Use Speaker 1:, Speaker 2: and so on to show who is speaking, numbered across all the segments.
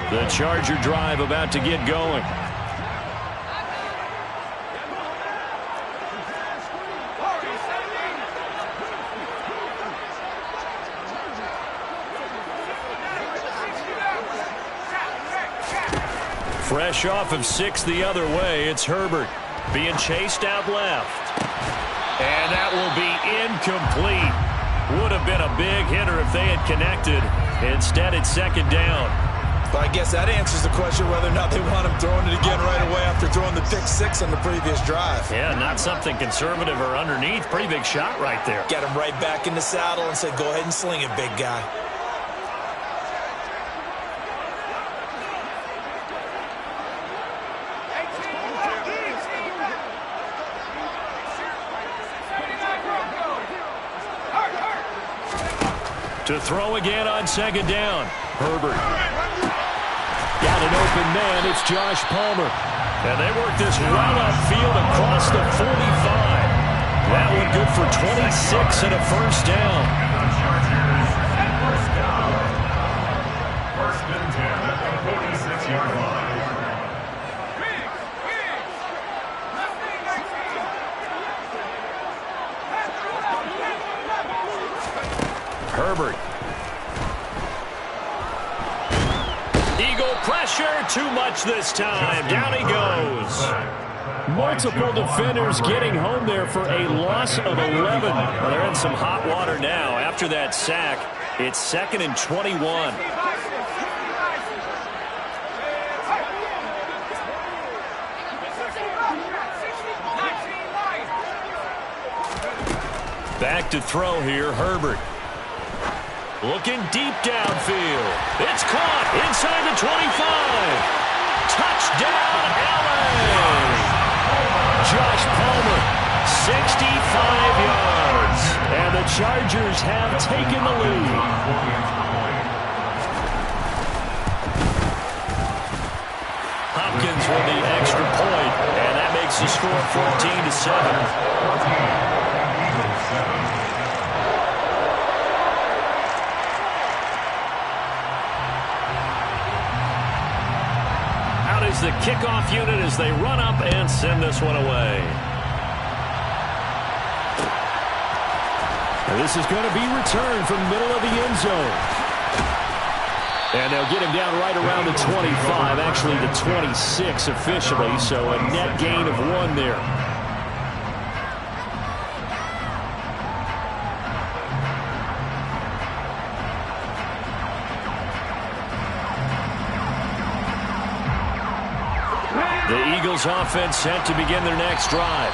Speaker 1: The Charger drive about to get going. Fresh off of 6 the other way, it's Herbert being chased out left. And that will be incomplete. Would have been a big hitter if they had connected. Instead, it's second down.
Speaker 2: But I guess that answers the question whether or not they want him throwing it again right away after throwing the pick 6 on the previous drive.
Speaker 1: Yeah, not something conservative or underneath. Pretty big shot right there.
Speaker 2: Get him right back in the saddle and said, go ahead and sling it, big guy.
Speaker 1: To throw again on second down. Herbert. Got an open man. It's Josh Palmer. And they work this right upfield across the 45. That one good for 26 and a first down.
Speaker 3: First and 10 at the 46-yard line.
Speaker 1: Herbert. Eagle pressure, too much this time. Down he goes. Multiple defenders getting home there for a loss of 11. Well, they're in some hot water now. After that sack, it's 2nd and 21. Back to throw here, Herbert. Looking deep downfield. It's caught inside the 25. Touchdown, LA! Josh Palmer, 65 yards. And the Chargers have taken the lead. Hopkins with the extra point, and that makes the score 14-7. Is the kickoff unit as they run up and send this one away. And this is going to be returned from the middle of the end zone. And they'll get him down right around the 25, actually the 26 officially, so a net gain of 1 there. The Eagles offense set to begin their next drive.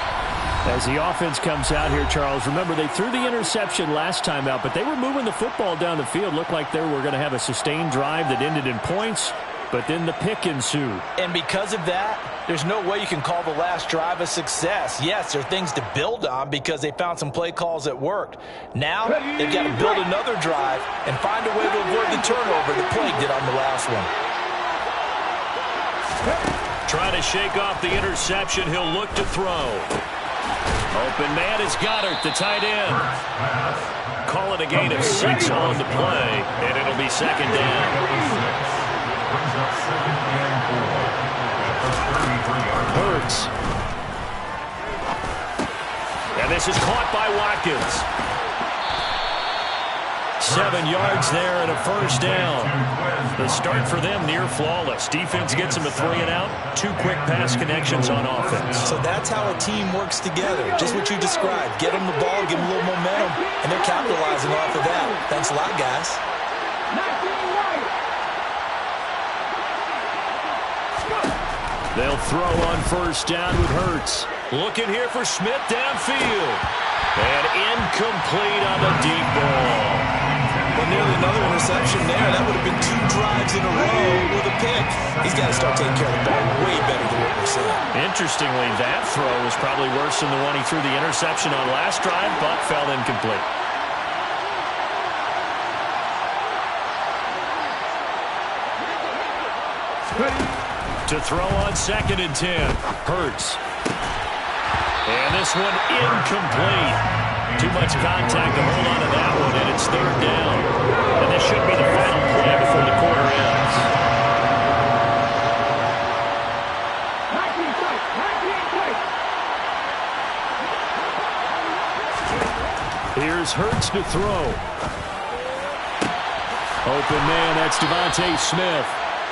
Speaker 1: As the offense comes out here, Charles, remember they threw the interception last time out, but they were moving the football down the field. Looked like they were going to have a sustained drive that ended in points, but then the pick ensued.
Speaker 2: And because of that, there's no way you can call the last drive a success. Yes, there are things to build on because they found some play calls that worked. Now, they've got to build another drive and find a way to avoid the turnover the plague did on the last one.
Speaker 1: Trying to shake off the interception. He'll look to throw. Open man is Goddard, the tight end. Call it a gain of 6 on the play, and it'll be second down. Hurts. And this is caught by Watkins. 7 yards there and a first down. The start for them near flawless. Defense gets them a 3 and out. 2 quick pass connections on offense.
Speaker 2: So that's how a team works together. Just what you described. Get them the ball, give them a little momentum, and they're capitalizing off of that. Thanks a lot, guys.
Speaker 1: They'll throw on first down with Hurts. Looking here for Smith downfield. And incomplete on the deep ball.
Speaker 2: Well, nearly another interception there. That would have been 2 drives in a row with a pick. He's got to start taking care of the ball way better than what we're seeing.
Speaker 1: Interestingly, that throw was probably worse than the one he threw the interception on last drive, but fell incomplete. To throw on 2nd and 10. Hurts. And this one incomplete. Too much contact to hold on to that one, and it's 3rd down. And this should be the final play before the quarter ends. to throw. Open man, that's Devontae Smith.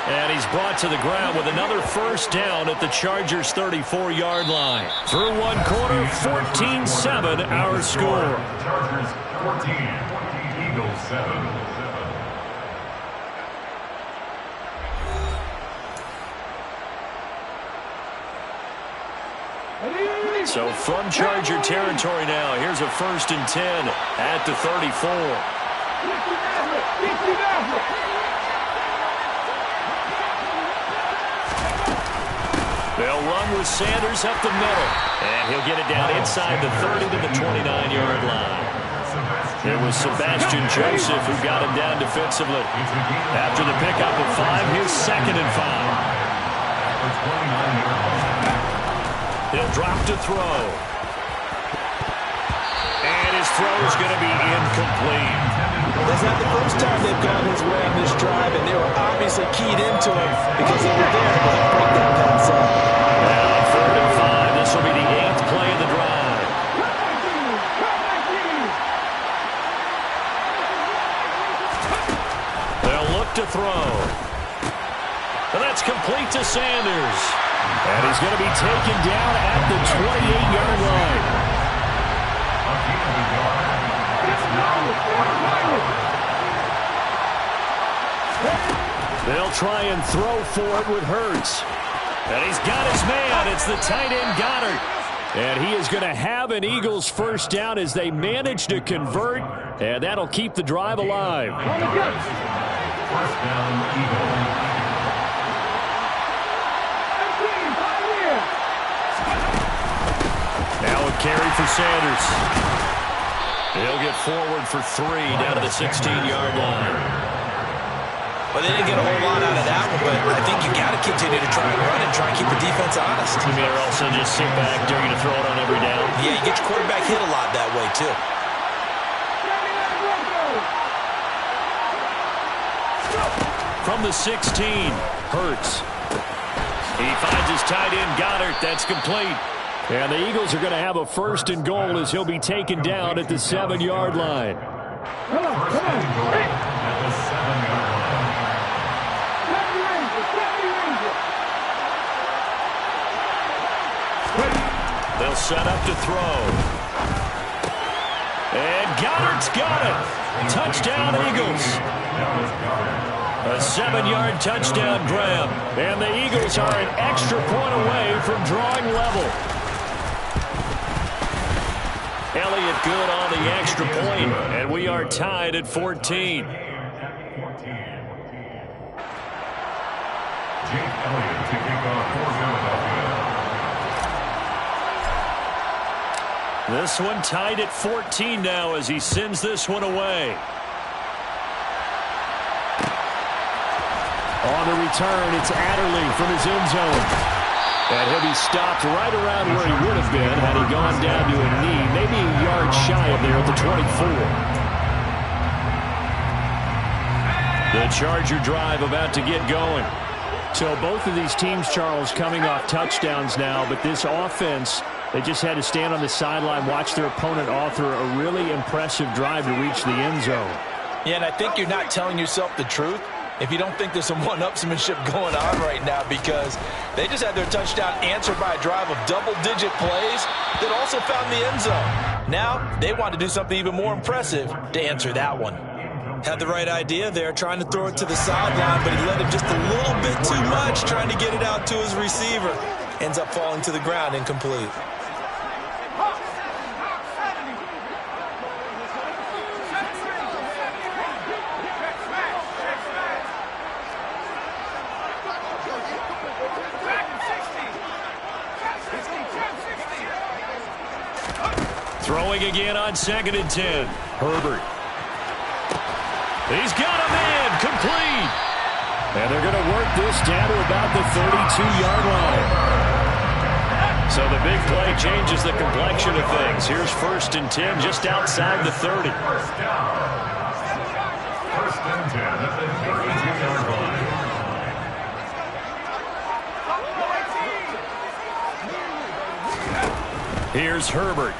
Speaker 1: And he's brought to the ground with another first down at the Chargers' 34-yard line. Through one quarter, 14-7 our score.
Speaker 3: Chargers 14, Eagles 7.
Speaker 1: So from Charger territory now, here's a 1st and 10 at the 34. They'll run with Sanders up the middle. And he'll get it down inside the 30 to the 29-yard line. It was Sebastian Joseph who got him down defensively. After the pickup of 5, here's 2nd and 5. He'll drop to throw. And his throw is going to be incomplete.
Speaker 2: That's not the first time they've gone his way on this drive, and they were obviously keyed into him because they were there to break that pass up.
Speaker 1: Now on 3rd and 5, this will be the 8th play of the drive. They'll look to throw. And that's complete to Sanders. And he's going to be taken down at the 28-yard line. They'll try and throw for it with Hurts. And he's got his man. It's the tight end Goddard. And he is going to have an Eagles first down as they manage to convert. And that'll keep the drive alive.
Speaker 3: First down, Eagles.
Speaker 1: Now a carry for Sanders. He'll get forward for 3 down to the 16-yard line.
Speaker 2: Well, they didn't get a whole lot out of that one, but I think you got to continue to try and run and try and keep the defense honest.
Speaker 1: You mean also just sit back, dare you to throw it on every down?
Speaker 2: Yeah, you get your quarterback hit a lot that way, too.
Speaker 1: From the 16, Hurts. He finds his tight end, Goddard. That's complete. And the Eagles are going to have a 1st and goal as he'll be taken down at the 7-yard line.
Speaker 3: First and goal at the 7-yard line.
Speaker 1: They'll set up to throw. And Goddard's got it. Touchdown, Eagles. A 7-yard touchdown grab. And the Eagles are an extra point away from drawing level. Elliott good on the extra point, and we are tied at 14.
Speaker 3: Jake Elliott to kick off for Philadelphia.
Speaker 1: This one tied at 14 now as he sends this one away. On the return, it's Adderley from his end zone. And he'll be stopped right around where he would have been had he gone down to a knee, maybe a yard shy of there at the 24. The Charger drive about to get going. So both of these teams, Charles, coming off touchdowns now, but this offense, they just had to stand on the sideline, watch their opponent author a really impressive drive to reach the end zone.
Speaker 2: Yeah, and I think you're not telling yourself the truth if you don't think there's some one-upsmanship going on right now, because they just had their touchdown answered by a drive of double-digit plays that also found the end zone. Now they want to do something even more impressive to answer that one. Had the right idea there, trying to throw it to the sideline, but he let him just a little bit too much, trying to get it out to his receiver. Ends up falling to the ground, incomplete.
Speaker 1: Throwing again on 2nd and 10. Herbert. He's got a man complete. And they're going to work this down to about the 32-yard line. So the big play changes the complexion of things. Here's 1st and 10 just outside the 30.
Speaker 3: First down. 1st and 10 at the 32-yard line.
Speaker 1: Here's Herbert.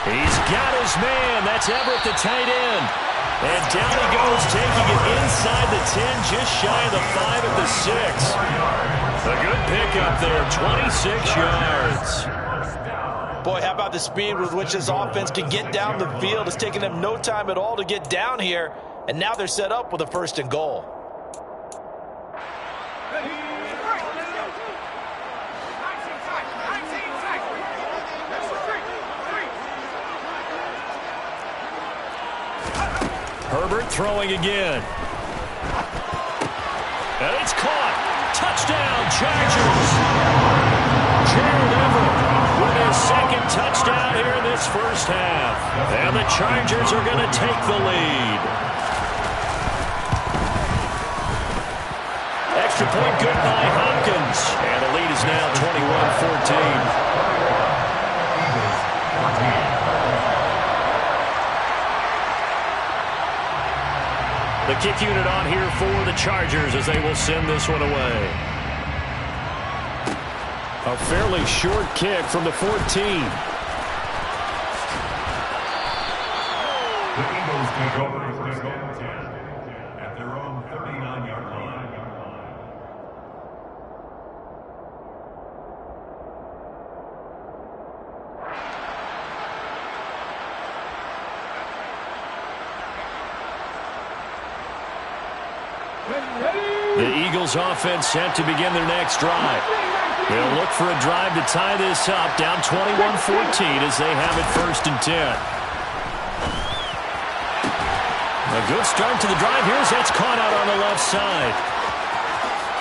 Speaker 1: He He's got his man. That's Everett, the tight end. And down he goes, taking it inside the 10, just shy of the 5 at the 6. A good pickup there, 26 yards.
Speaker 2: Boy, how about the speed with which this offense can get down the field? It's taken them no time at all to get down here, and now they're set up with a 1st and goal.
Speaker 1: Herbert throwing again. And it's caught. Touchdown, Chargers. Gerald Everett with his 2nd touchdown here in this first half. And the Chargers are going to take the lead. Extra point good by Hopkins. And the lead is now 21-14. The kick unit on here for the Chargers as they will send this one away. A fairly short kick from the 14.
Speaker 3: The Eagles take over first and 10 at their own 39-yard line.
Speaker 1: The Eagles offense set to begin their next drive. They'll look for a drive to tie this up, down 21-14 as they have it 1st and 10. A good start to the drive here as that's caught out on the left side.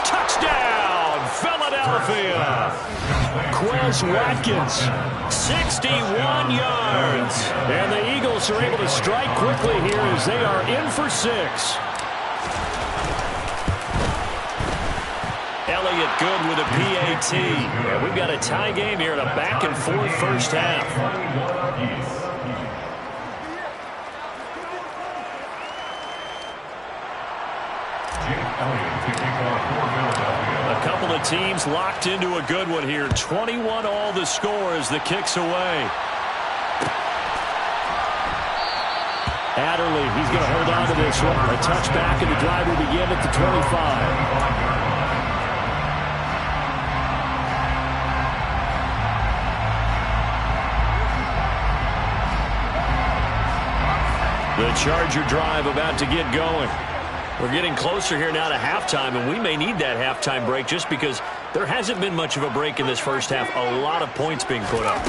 Speaker 1: Touchdown, Philadelphia! Quez Watkins, 61 yards. And the Eagles are able to strike quickly here as they are in for 6. Elliott good with a PAT. And we've got a tie game here in a back-and-forth first half. A couple of teams locked into a good one here. 21 all the score as the kick's away. Adderley, he's going to hold on to this one. A touchback, and the drive will begin at the 25. The Charger drive about to get going. We're getting closer here now to halftime, and we may need that halftime break just because there hasn't been much of a break in this first half. A lot of points being put up.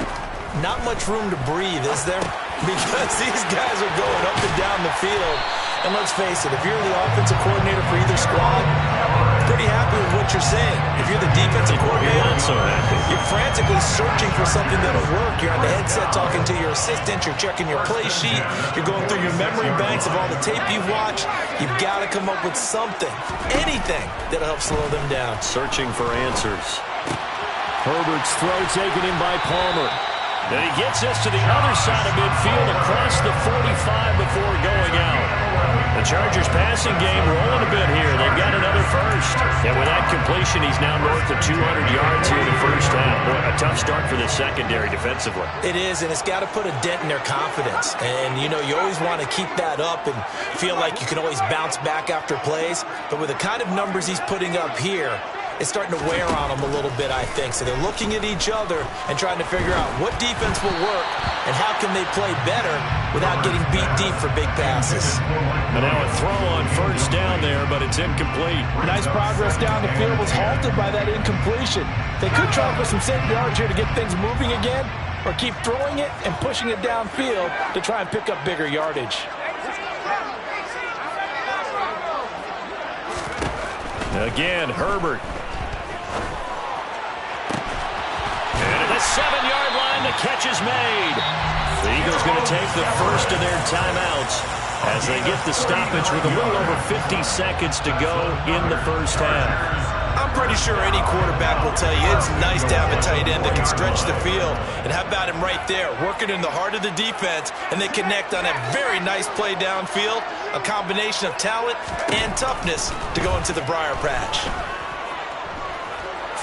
Speaker 2: Not much room to breathe, is there? Because these guys are going up and down the field. And let's face it, if you're the offensive coordinator for either squad, pretty happy with what you're saying. If you're the defensive coordinator,
Speaker 1: you're not so happy.
Speaker 2: You're frantically searching for something that'll work. You're on the headset talking to your assistant. You're checking your play sheet. You're going through your memory banks of all the tape you've watched. You've got to come up with something, anything that'll help slow them down.
Speaker 1: Searching for answers. Herbert's throw taken in by Palmer. Then he gets this to the other side of midfield across the 45 before going out. The Chargers passing game rolling a bit here. They've got another first. And with that completion, he's now north of 200 yards here in the first half. Boy, a tough start for the secondary defensively.
Speaker 2: It is, and it's got to put a dent in their confidence. And, you know, you always want to keep that up and feel like you can always bounce back after plays. But with the kind of numbers he's putting up here, it's starting to wear on them a little bit, I think. So they're looking at each other and trying to figure out what defense will work and how can they play better without getting beat deep for big passes.
Speaker 1: And now a throw on first down there, but it's incomplete.
Speaker 2: Nice progress down the field was halted by that incompletion. They could try for some safe yards here to get things moving again, or keep throwing it and pushing it downfield to try and pick up bigger yardage.
Speaker 1: Again, Herbert. And at the 7-yard line, the catch is made. The Eagles going to take the first of their timeouts as they get the stoppage with a little over 50 seconds to go in the first half.
Speaker 2: I'm pretty sure any quarterback will tell you it's nice to have a tight end that can stretch the field. And how about him right there, working in the heart of the defense, and they connect on a very nice play downfield, a combination of talent and toughness to go into the briar patch.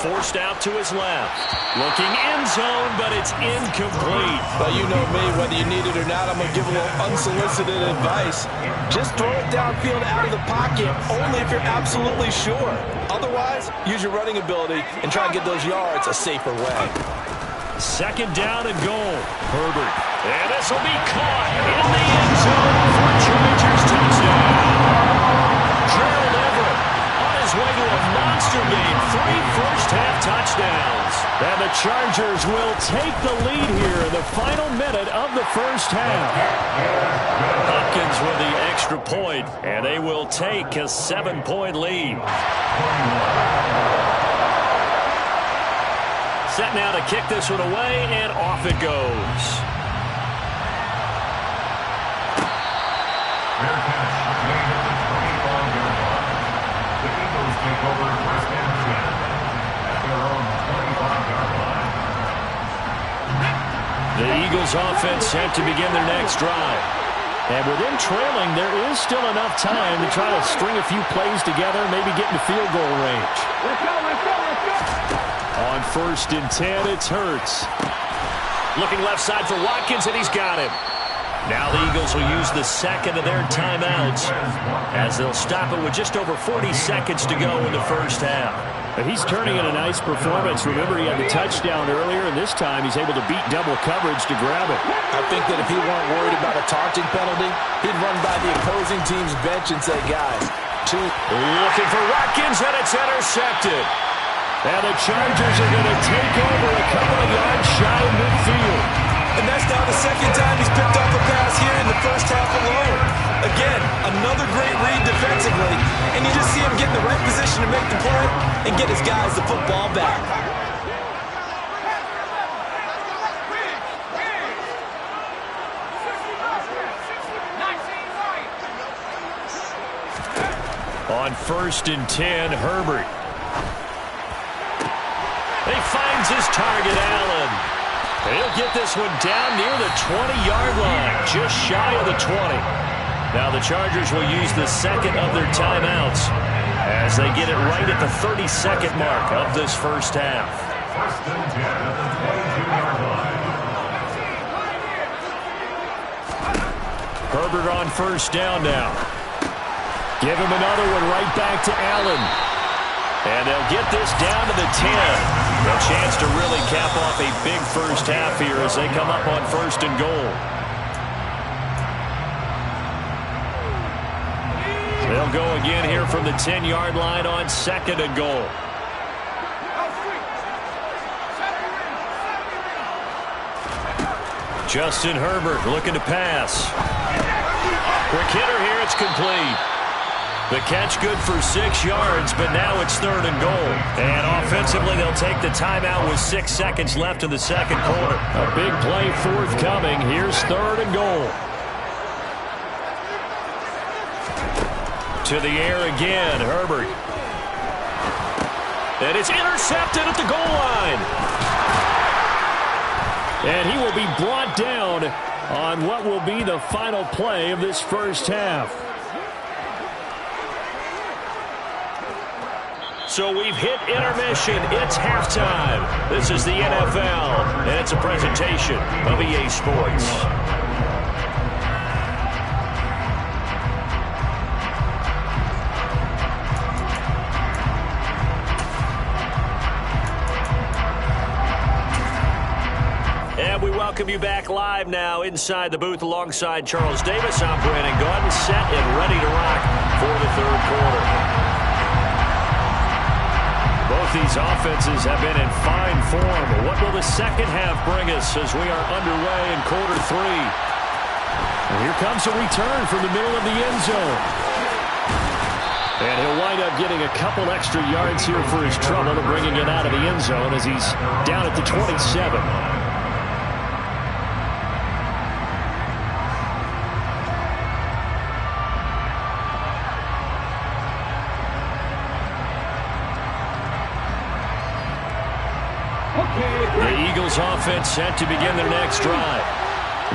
Speaker 1: forced out to his left. Looking end zone, but it's incomplete.
Speaker 2: But you know me, whether you need it or not, I'm going to give a little unsolicited advice. Just throw it downfield out of the pocket, only if you're absolutely sure. Otherwise, use your running ability and try to get those yards a safer way.
Speaker 1: Second down and goal. Herbert. And this will be caught in the end zone for a Chargers touchdown. Gerald Everett on his way to a monster game. 3 first-half touchdowns. And the Chargers will take the lead here in the final minute of the first half. Hopkins with the extra point, and they will take a 7-point lead. Set now to kick this one away, and off it goes.
Speaker 3: Fair catch made at the 25-yard line. The Eagles take over first and 10 at their own 25-yard line.
Speaker 1: The Eagles offense set to begin their next drive. And with them trailing, there is still enough time to try to string a few plays together, maybe get into field goal range.
Speaker 4: Let's go, let's go, let's go.
Speaker 1: On first and 10, it's Hurts. Looking left side for Watkins, and he's got him. Now the Eagles will use the second of their timeouts as they'll stop it with just over 40 seconds to go in the first half. But he's turning in a nice performance. Remember, he had the touchdown earlier, and this time he's able to beat double coverage to grab it.
Speaker 2: I think that if he weren't worried about a taunting penalty, he'd run by the opposing team's bench and say, guys,
Speaker 1: looking for Watkins, and it's intercepted. And the Chargers are going to take over a couple of yards shy of midfield.
Speaker 2: And that's now the second time he's picked up a pass here in the first half alone. Again, another great read defensively, and you just see him get in the right position to make the play and get his guys the football back.
Speaker 1: On first and 10, Herbert. He finds his target, Allen. He'll get this one down near the 20-yard line, just shy of the 20. Now the Chargers will use the second of their timeouts as they get it right at the 32nd mark of this first half.
Speaker 3: First and 10 at the 22-yard line.
Speaker 1: Herbert on first down now. Give him another one right back to Allen. And they'll get this down to the 10. A chance to really cap off a big first half here as they come up on first and goal. They'll go again here from the 10-yard line on second and goal. Justin Herbert looking to pass. Quick hitter here, it's complete. The catch good for 6 yards, but now it's third and goal. And offensively, they'll take the timeout with 6 seconds left in the second quarter. A big play forthcoming. Here's third and goal. To the air again, Herbert. And it's intercepted at the goal line. And he will be brought down on what will be the final play of this first half. So we've hit intermission. It's halftime. This is the NFL, and it's a presentation of EA Sports. And we welcome you back live now inside the booth alongside Charles Davis. I'm Brandon Gaudin, set and ready to rock for the third quarter. Both these offenses have been in fine form. What will the second half bring us as we are underway in quarter three? And here comes a return from the middle of the end zone. And he'll wind up getting a couple extra yards here for his trouble to bringing it out of the end zone as he's down at the 27. The Eagles offense set to begin their next drive.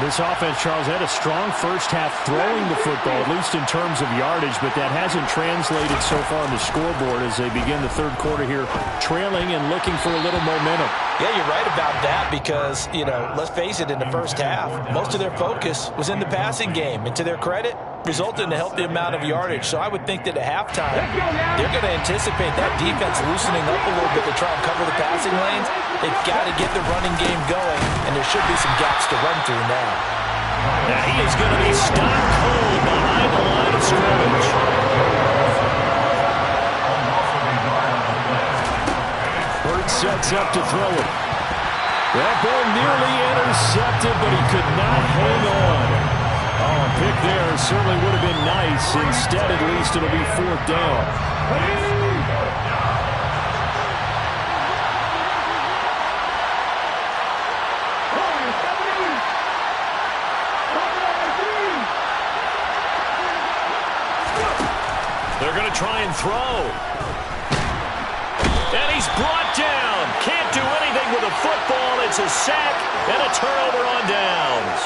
Speaker 1: This offense, Charles, had a strong first half throwing the football, at least in terms of yardage, but that hasn't translated so far on the scoreboard as they begin the third quarter here, trailing and looking for a little momentum.
Speaker 2: Yeah, you're right about that because, let's face it, in the first half, most of their focus was in the passing game. And to their credit, resulted in a healthy amount of yardage. So I would think that at halftime, they're going to anticipate that defense loosening up a little bit to try and cover the passing lanes. They've got to get the running game going, and there should be some gaps to run through now.
Speaker 1: Now he is going to be stopped cold behind the line of scrimmage. Hurts sets up to throw it. That ball nearly intercepted, but he could not hang on. Oh, a pick there certainly would have been nice. Instead, at least, it'll be fourth down. They're going to try and throw. And he's brought down. Can't do anything with a football. It's a sack and a turnover on downs.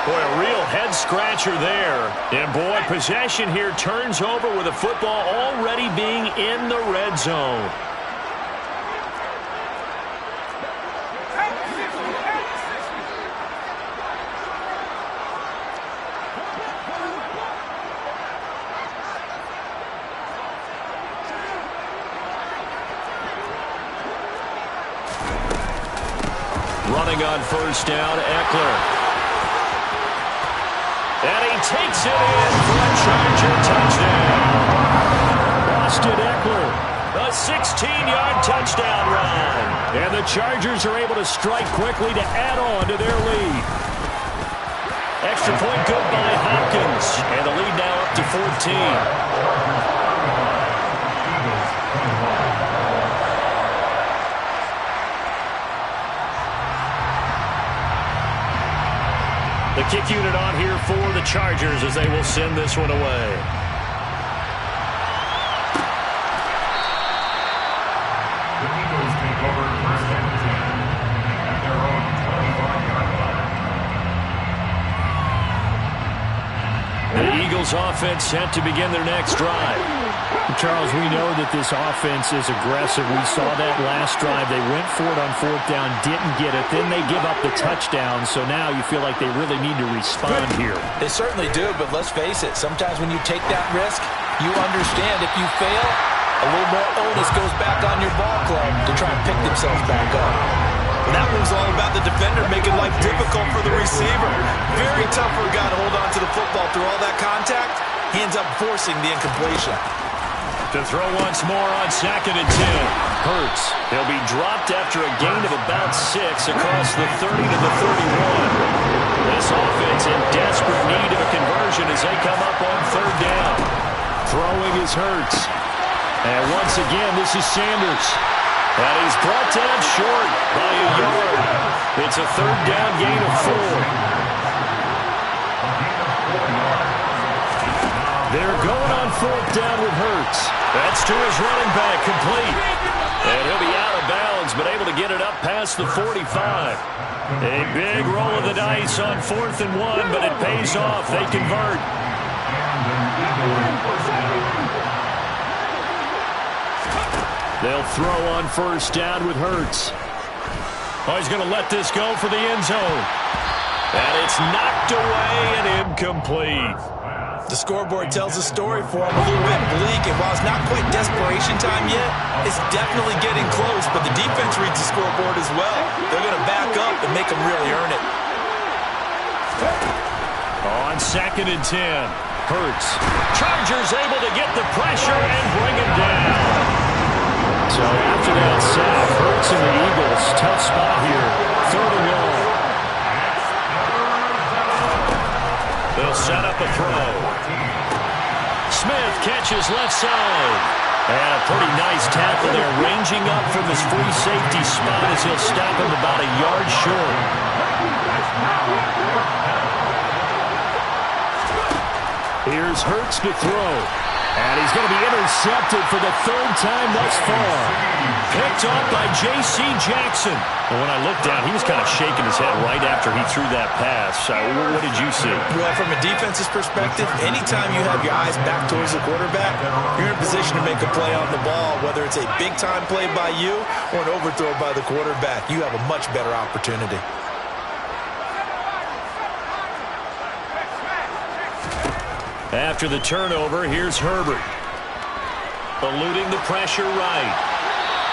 Speaker 1: Boy, a real head-scratcher there. And, boy, possession here turns over with a football already being in the red zone. Running on first down, Eckler. And he takes it in for a Charger touchdown. Austin Eckler, a 16-yard touchdown run. And the Chargers are able to strike quickly to add on to their lead. Extra point good by Hopkins. And the lead now up to 14. The kick unit on here for the Chargers as they will send this one away.
Speaker 3: The Eagles take over first and 10 at their own 25-yard line.
Speaker 1: The Eagles offense set to begin their next drive. Charles, we know that this offense is aggressive. We saw that last drive. They went for it on fourth down, didn't get it. Then they give up the touchdown. So now you feel like they really need to respond here.
Speaker 2: They certainly do, but let's face it. Sometimes when you take that risk, you understand if you fail, a little more onus goes back on your ball club to try and pick themselves back up. That one's all about the defender making life difficult for the receiver. Very tough for a guy to hold on to the football through all that contact. He ends up forcing the incompletion.
Speaker 1: To throw once more on 2nd and 10. Hurts. He'll be dropped after a gain of about 6 across the 30 to the 31. This offense in desperate need of a conversion as they come up on third down. Throwing is Hurts. And once again, this is Sanders. And he's brought down short by a yard. It's a third down gain of 4. They're going on fourth down with Hurts. That's to his running back, complete. And he'll be out of bounds, but able to get it up past the 45. A big roll of the dice on 4th and 1, but it pays off. They convert. They'll throw on first down with Hurts. Oh, he's going to let this go for the end zone. And it's knocked away and incomplete.
Speaker 2: The scoreboard tells a story for him, a little bit bleak, and while it's not quite desperation time yet, it's definitely getting close, but the defense reads the scoreboard as well. They're going to back up and make them really earn it.
Speaker 1: On 2nd and 10, Hurts. Chargers able to get the pressure and bring him down. So after that sack, Hurts and the Eagles, tough spot here, 3rd and long. They'll set up a throw. Smith catches left side. And a pretty nice tackle there, ranging up from his free safety spot as he'll stop him about a yard short. Here's Hurts to throw. And he's going to be intercepted for the 3rd time thus far. Picked off by J.C. Jackson. Well, when I looked down, he was kind of shaking his head right after he threw that pass. What did you see?
Speaker 2: Well, from a defense's perspective, anytime you have your eyes back towards the quarterback, you're in a position to make a play on the ball, whether it's a big-time play by you or an overthrow by the quarterback. You have a much better opportunity.
Speaker 1: After the turnover, here's Herbert. Eluding the pressure right.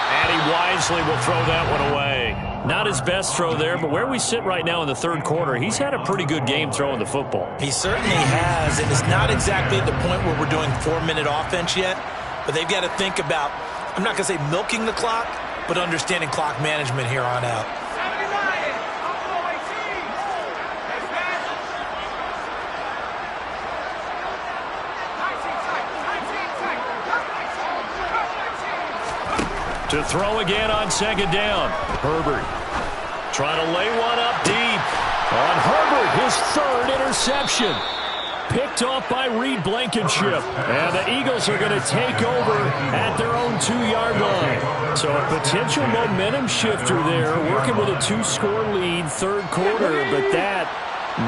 Speaker 1: And he wisely will throw that one away. Not his best throw there, but where we sit right now in the third quarter, he's had a pretty good game throwing the football.
Speaker 2: He certainly has, and it's not exactly at the point where we're doing 4-minute offense yet, but they've got to think about, I'm not going to say milking the clock, but understanding clock management here on out.
Speaker 1: To throw again on second down. Herbert trying to lay one up deep. On Herbert, his third interception. Picked off by Reed Blankenship. And the Eagles are going to take over at their own 2-yard line. So a potential momentum shifter there, working with a 2-score lead, third quarter, but that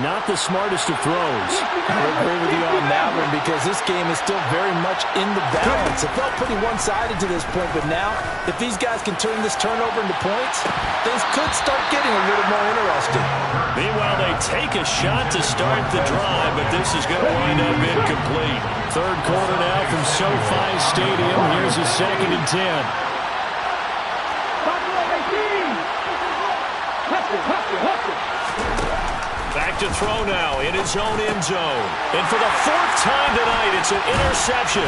Speaker 1: not the smartest of throws.
Speaker 2: I agree with you on that one because this game is still very much in the balance. It felt pretty one-sided to this point, but now if these guys can turn this turnover into points, things could start getting a little more interesting.
Speaker 1: Meanwhile, they take a shot to start the drive, but this is going to wind up incomplete. Third quarter now from SoFi Stadium. Here's a 2nd and 10. Back to throw now in his own end zone. And for the 4th time tonight, it's an interception.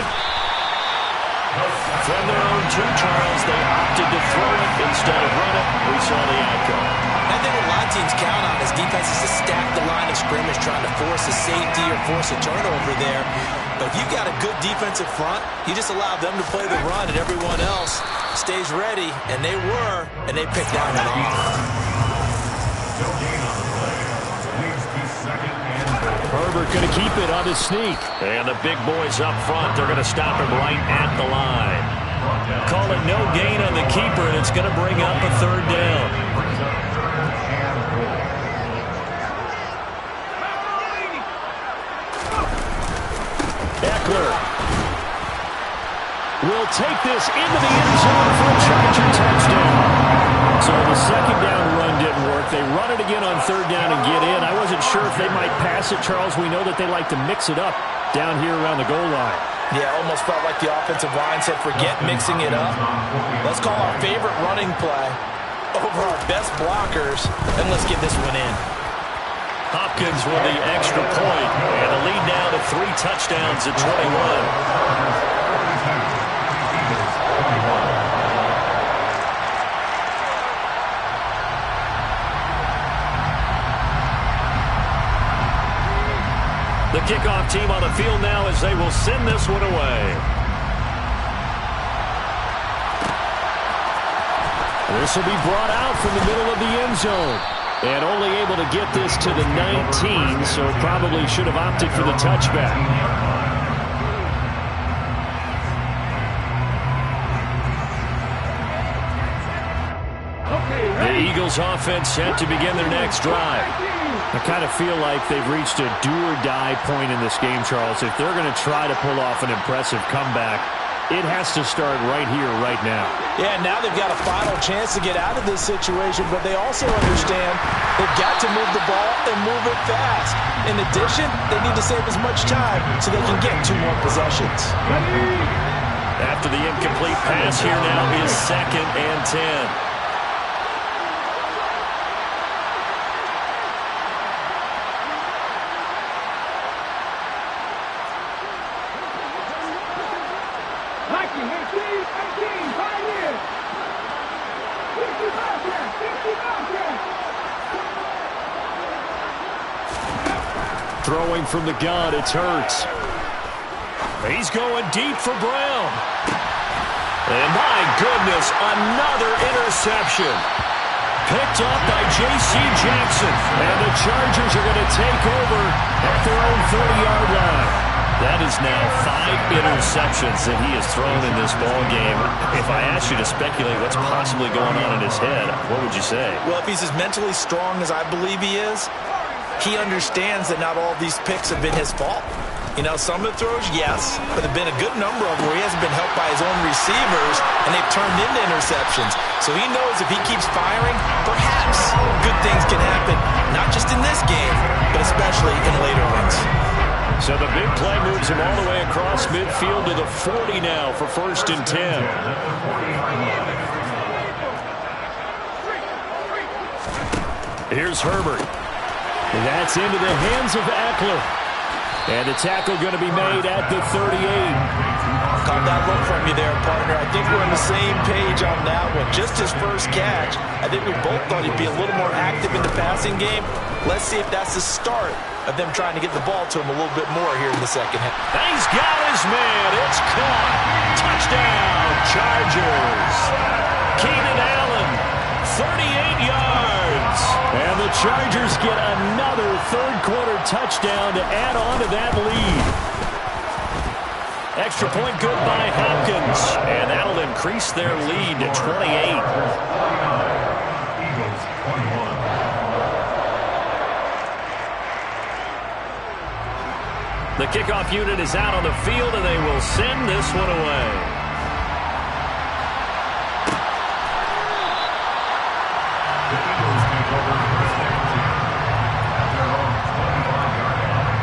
Speaker 1: From their own 2, Charles, they opted to throw it instead of run it. We saw the outcome.
Speaker 2: I think what a lot of teams count on is defenses to stack the line of scrimmage, trying to force a safety or force a turnover there. But if you've got a good defensive front, you just allow them to play the run and everyone else stays ready. And they were, and they picked that one off.
Speaker 1: Herbert going to keep it on his sneak. And the big boys up front, they're going to stop him right at the line. Call it no gain on the keeper, and it's going to bring up a 3rd down. Eckler will take this into the end zone for a Charger touchdown. So the 2nd down run didn't work. They run it again on 3rd down and get in. I wasn't sure if they might pass it, Charles. We know that they like to mix it up down here around the goal line.
Speaker 2: Yeah, almost felt like the offensive line said, forget mixing it up. Let's call our favorite running play over our best blockers, and let's get this one in.
Speaker 1: Hopkins with the extra point, and a lead now to 3 touchdowns at 21. The kickoff team on the field now as they will send this one away. This will be brought out from the middle of the end zone. And only able to get this to the 19, so probably should have opted for the touchback. The Eagles offense set to begin their next drive. I kind of feel like they've reached a do-or-die point in this game, Charles. If they're going to try to pull off an impressive comeback, it has to start right here, right now.
Speaker 2: Yeah, now they've got a final chance to get out of this situation, but they also understand they've got to move the ball and move it fast. In addition, they need to save as much time so they can get 2 more possessions.
Speaker 1: After the incomplete pass, here now is 2nd and 10. Throwing from the gun, it's Hurts. He's going deep for Brown. And my goodness, another interception. Picked off by J.C. Jackson. And the Chargers are going to take over at their own 30-yard line. That is now 5 interceptions that he has thrown in this ball game. If I asked you to speculate what's possibly going on in his head, what would you say?
Speaker 2: Well, if he's as mentally strong as I believe he is, he understands that not all of these picks have been his fault. You know, some of the throws, yes, but there have been a good number of them where he hasn't been helped by his own receivers, and they've turned into interceptions. So he knows if he keeps firing, perhaps good things can happen, not just in this game, but especially in later ones.
Speaker 1: So the big play moves him all the way across midfield to the 40 now for 1st and 10. Here's Herbert. That's into the hands of Eckler. And the tackle going to be made at the 38.
Speaker 2: Caught that look from you there, partner. I think we're on the same page on that one. Just his first catch, I think we both thought he'd be a little more active in the passing game. Let's see if that's the start of them trying to get the ball to him a little bit more here in the second half.
Speaker 1: He's got his man. It's caught. Touchdown, Chargers. Keenan Allen, 38 yards. And the Chargers get another third-quarter touchdown to add on to that lead. Extra point good by Hopkins. And that'll increase their lead to 28.
Speaker 3: Eagles 21.
Speaker 1: The kickoff unit is out on the field, and they will send this one away.
Speaker 3: The Eagles take over first and 10 at their own 25-yard line.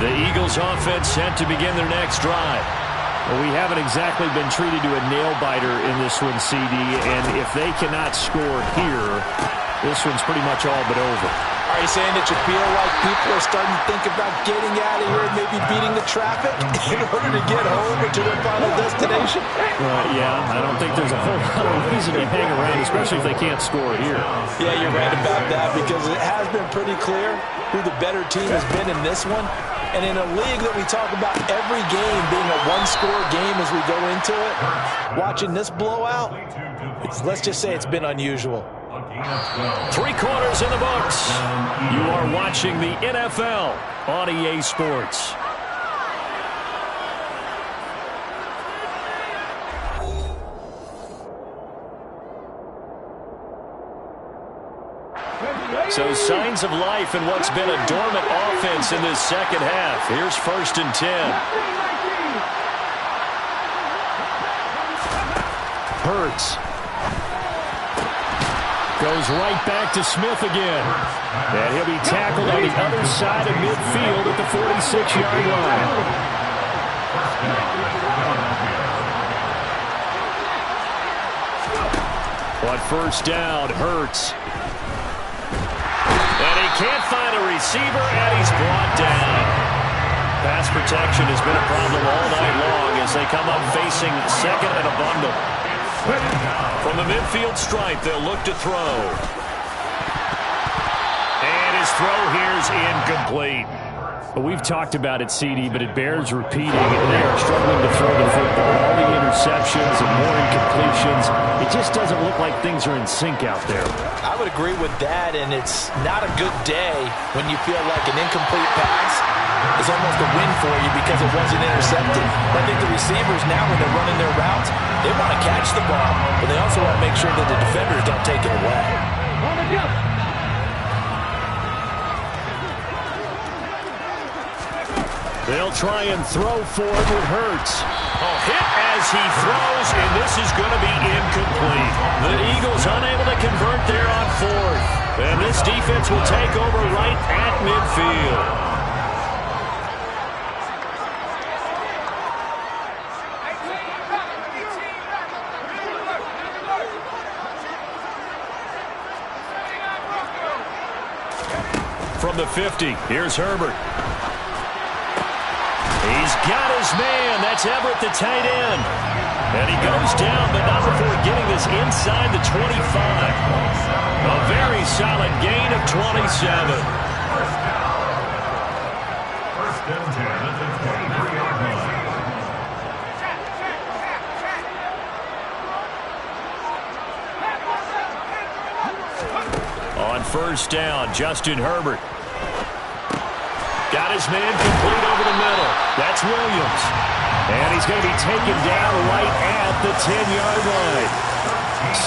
Speaker 1: The Eagles offense set to begin their next drive. Well, we haven't exactly been treated to a nail-biter in this one, CD, and if they cannot score here, this one's pretty much all but over.
Speaker 2: Are you saying that you feel like people are starting to think about getting out of here and maybe beating the traffic in order to get home or to their final destination?
Speaker 1: Yeah, I don't think there's a whole lot of reason to hang around, especially if they can't score here.
Speaker 2: Yeah, you're right about that because it has been pretty clear who the better team has been in this one. And in a league that we talk about every game being a one-score game as we go into it, watching this blowout, let's just say it's been unusual.
Speaker 1: 3 quarters in the books. You are watching the NFL on EA Sports. So signs of life in what's been a dormant offense in this second half. Here's 1st and 10. Hurts. Goes right back to Smith again. And he'll be tackled on the other side of midfield at the 46-yard line. On 1st down, Hurts. And he can't find a receiver, and he's brought down. Pass protection has been a problem all night long as they come up facing 2nd and a bundle. From the midfield stripe, they'll look to throw. And his throw here's incomplete. Well, we've talked about it, CD, but it bears repeating. They are struggling to throw the football. All the interceptions and more incompletions. It just doesn't look like things are in sync out there.
Speaker 2: I would agree with that, and it's not a good day when you feel like an incomplete pass is almost a win for you because it wasn't intercepted. I think the receivers now, when they're running their routes, they want to catch the ball, but they also want to make sure that the defenders don't take it away.
Speaker 1: They'll try and throw for it with Hurts. Hit as he throws, and this is going to be incomplete. The Eagles unable to convert there on 4th. And this defense will take over right at midfield. From the 50, here's Herbert. He's got his man. That's Everett, the tight end. And he goes down, but not before getting this inside the 25. A very solid gain of 27.
Speaker 3: First and 10 at the 23-yard line.
Speaker 1: On first down, Justin Herbert. Got his man complete over the middle. That's Williams. And he's going to be taken down right at the 10-yard line.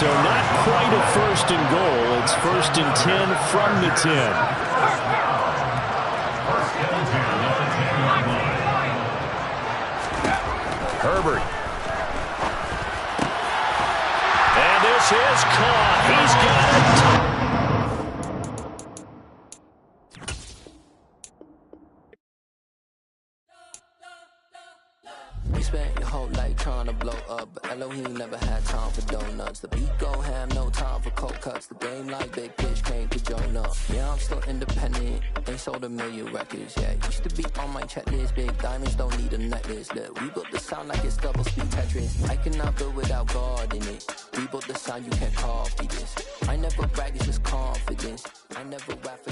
Speaker 1: So not quite a first and goal. It's first and 10 from the 10. Herbert. And this is caught. He's got it.
Speaker 5: You spent your whole life trying to blow up, but Elohim never had time for donuts. The beat go ham, no time for cold cuts. The game like Big Pitch came to Jonah. Yeah, I'm still independent, ain't sold a million records. Yeah, used to be on my checklist. Big diamonds don't need a necklace. Look, we built the sound like it's double speed Tetris. I cannot build without God in it. We built the sound, you can't copy this. I never brag, it's just confidence. I never rap for